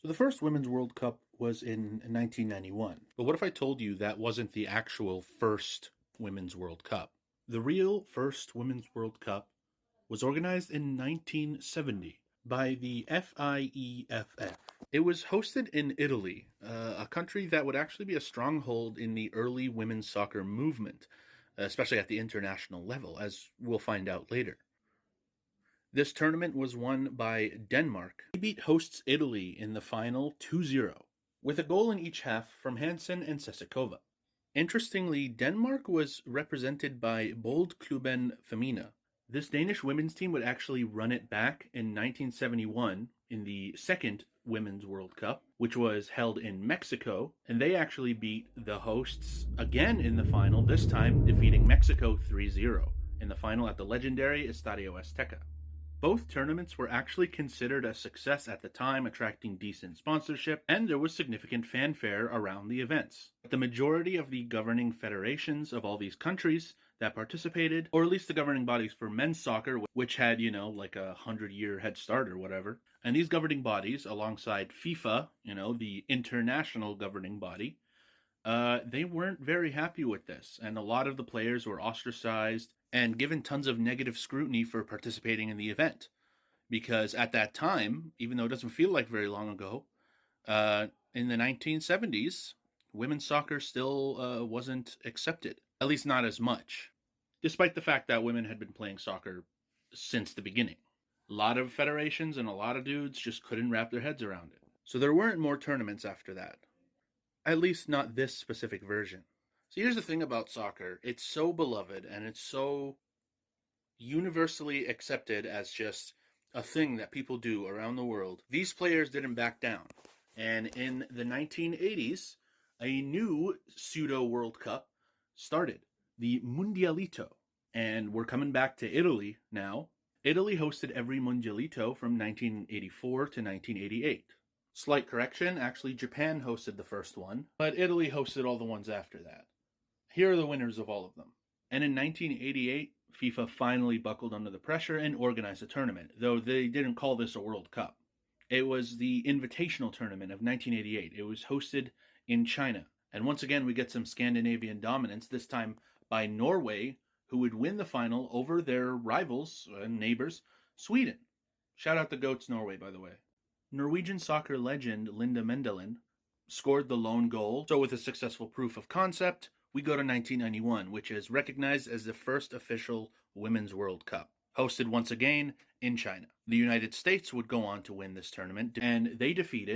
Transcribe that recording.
So the first Women's World Cup was in 1991. But what if I told you that wasn't the actual first Women's World Cup? The real first Women's World Cup was organized in 1970 by the FIFA. It was hosted in Italy, a country that would actually be a stronghold in the early women's soccer movement, especially at the international level, as we'll find out later. This tournament was won by Denmark. They beat hosts Italy in the final 2-0, with a goal in each half from Hansen and Sesikova. Interestingly, Denmark was represented by Boldklubben Femina. This Danish women's team would actually run it back in 1971 in the second Women's World Cup, which was held in Mexico, and they actually beat the hosts again in the final, this time defeating Mexico 3-0 in the final at the legendary Estadio Azteca. Both tournaments were actually considered a success at the time, attracting decent sponsorship, and there was significant fanfare around the events. The majority of the governing federations of all these countries that participated, or at least the governing bodies for men's soccer, which had, like a 100-year head start or whatever, and these governing bodies, alongside FIFA, the international governing body, they weren't very happy with this, and a lot of the players were ostracized and given tons of negative scrutiny for participating in the event. Because at that time, even though it doesn't feel like very long ago, in the 1970s, women's soccer still wasn't accepted, at least not as much, despite the fact that women had been playing soccer since the beginning. A lot of federations and a lot of dudes just couldn't wrap their heads around it. So there weren't more tournaments after that. At least not this specific version. So here's the thing about soccer. It's so beloved and it's so universally accepted as just a thing that people do around the world. These players didn't back down. And in the 1980s, a new pseudo World Cup started, the Mundialito. And we're coming back to Italy now. Italy hosted every Mundialito from 1984 to 1988. Slight correction, actually Japan hosted the first one, but Italy hosted all the ones after that. Here are the winners of all of them. And in 1988, FIFA finally buckled under the pressure and organized a tournament, though they didn't call this a World Cup. It was the Invitational Tournament of 1988. It was hosted in China. And once again, we get some Scandinavian dominance, this time by Norway, who would win the final over their rivals and neighbors, Sweden. Shout out the GOATs Norway, by the way. Norwegian soccer legend Linda Mendelin scored the lone goal. So with a successful proof of concept, we go to 1991, which is recognized as the first official Women's World Cup, hosted once again in China. The United States would go on to win this tournament, and they defeated